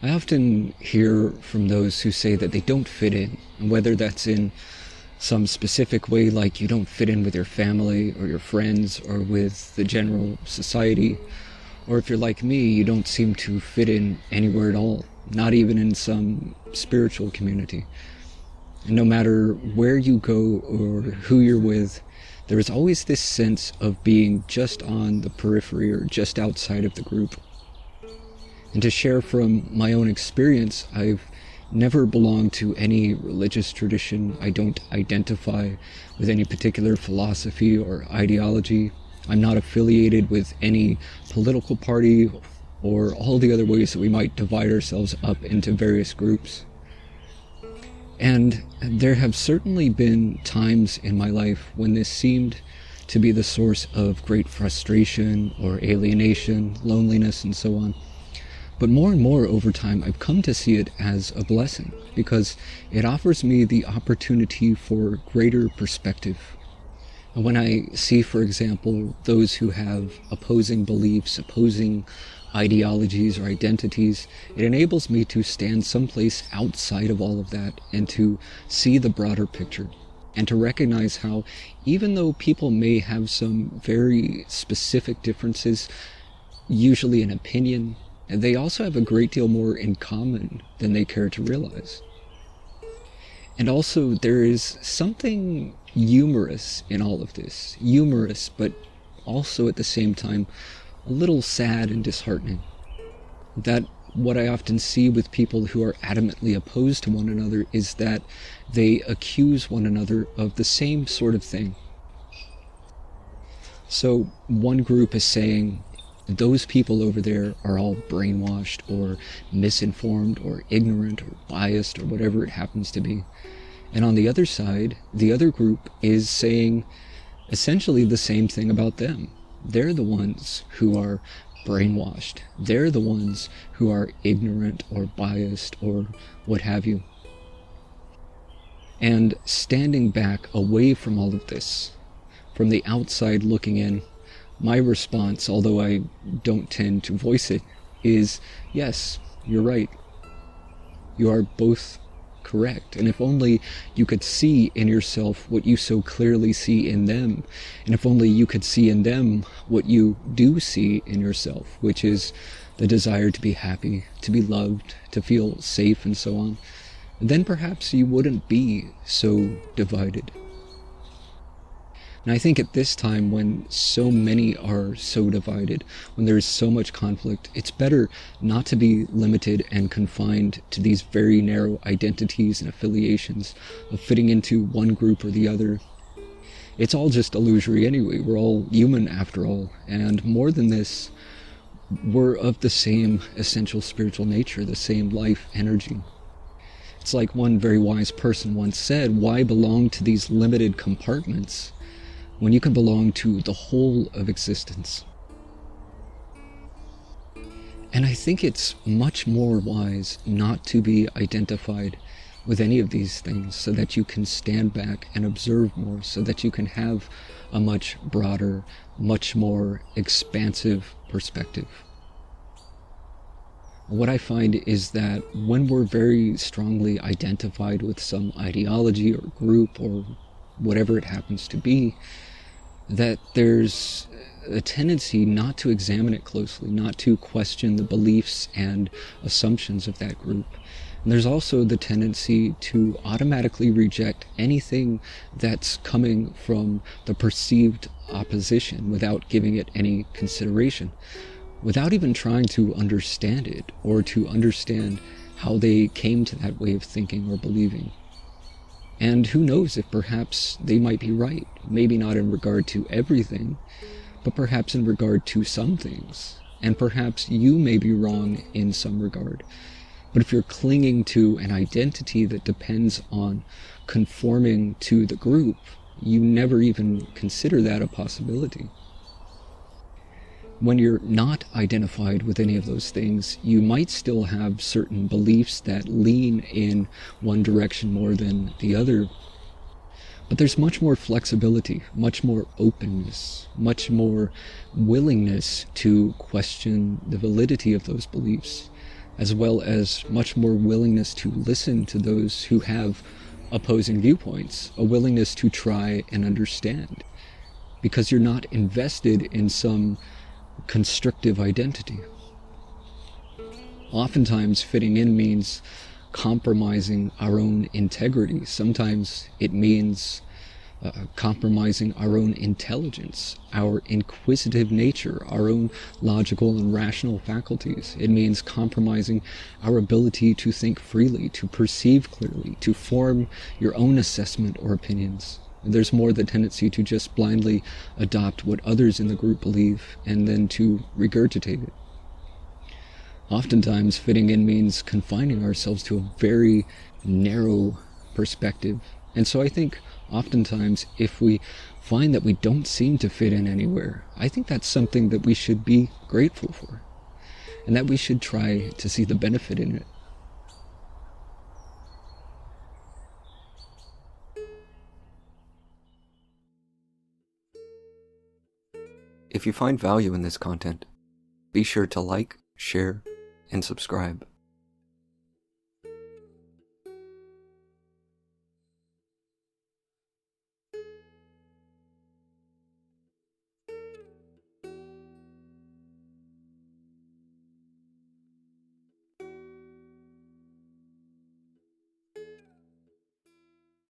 I often hear from those who say that they don't fit in, and whether that's in some specific way, like you don't fit in with your family or your friends or with the general society, or if you're like me, you don't seem to fit in anywhere at all, not even in some spiritual community. And no matter where you go or who you're with, there is always this sense of being just on the periphery or just outside of the group. And to share from my own experience, I've never belonged to any religious tradition. I don't identify with any particular philosophy or ideology. I'm not affiliated with any political party or all the other ways that we might divide ourselves up into various groups. And there have certainly been times in my life when this seemed to be the source of great frustration or alienation, loneliness, and so on. But more and more over time, I've come to see it as a blessing because it offers me the opportunity for greater perspective. And when I see, for example, those who have opposing beliefs, opposing ideologies or identities, it enables me to stand someplace outside of all of that and to see the broader picture and to recognize how even though people may have some very specific differences, usually in opinion, they also have a great deal more in common than they care to realize. And also, there is something humorous in all of this. Humorous, but also at the same time, a little sad and disheartening. That what I often see with people who are adamantly opposed to one another is that they accuse one another of the same sort of thing. So one group is saying, those people over there are all brainwashed or misinformed or ignorant or biased or whatever it happens to be. And on the other side, the other group is saying essentially the same thing about them. They're the ones who are brainwashed. They're the ones who are ignorant or biased or what have you. And standing back away from all of this, from the outside looking in, my response, although I don't tend to voice it, is yes, you're right. You are both correct. And if only you could see in yourself what you so clearly see in them, and if only you could see in them what you do see in yourself, which is the desire to be happy, to be loved, to feel safe, and so on, then perhaps you wouldn't be so divided. And I think at this time, when so many are so divided, when there is so much conflict, it's better not to be limited and confined to these very narrow identities and affiliations of fitting into one group or the other. It's all just illusory anyway. We're all human after all. And more than this, we're of the same essential spiritual nature, the same life energy. It's like one very wise person once said, why belong to these limited compartments when you can belong to the whole of existence? And I think it's much more wise not to be identified with any of these things so that you can stand back and observe more, so that you can have a much broader, much more expansive perspective. What I find is that when we're very strongly identified with some ideology or group or whatever it happens to be, that there's a tendency not to examine it closely, not to question the beliefs and assumptions of that group. And there's also the tendency to automatically reject anything that's coming from the perceived opposition without giving it any consideration, without even trying to understand it or to understand how they came to that way of thinking or believing. And who knows if perhaps they might be right, maybe not in regard to everything, but perhaps in regard to some things. And perhaps you may be wrong in some regard. But if you're clinging to an identity that depends on conforming to the group, you never even consider that a possibility. When you're not identified with any of those things, you might still have certain beliefs that lean in one direction more than the other. But there's much more flexibility, much more openness, much more willingness to question the validity of those beliefs. as well as much more willingness to listen to those who have opposing viewpoints, a willingness to try and understand, because you're not invested in some constrictive identity. Oftentimes, fitting in means compromising our own integrity. Sometimes it means compromising our own intelligence, our inquisitive nature, our own logical and rational faculties. It means compromising our ability to think freely, to perceive clearly, to form your own assessment or opinions. There's more the tendency to just blindly adopt what others in the group believe and then to regurgitate it. Oftentimes, fitting in means confining ourselves to a very narrow perspective. And so I think oftentimes if we find that we don't seem to fit in anywhere, I think that's something that we should be grateful for, and that we should try to see the benefit in it. If you find value in this content, be sure to like, share, and subscribe.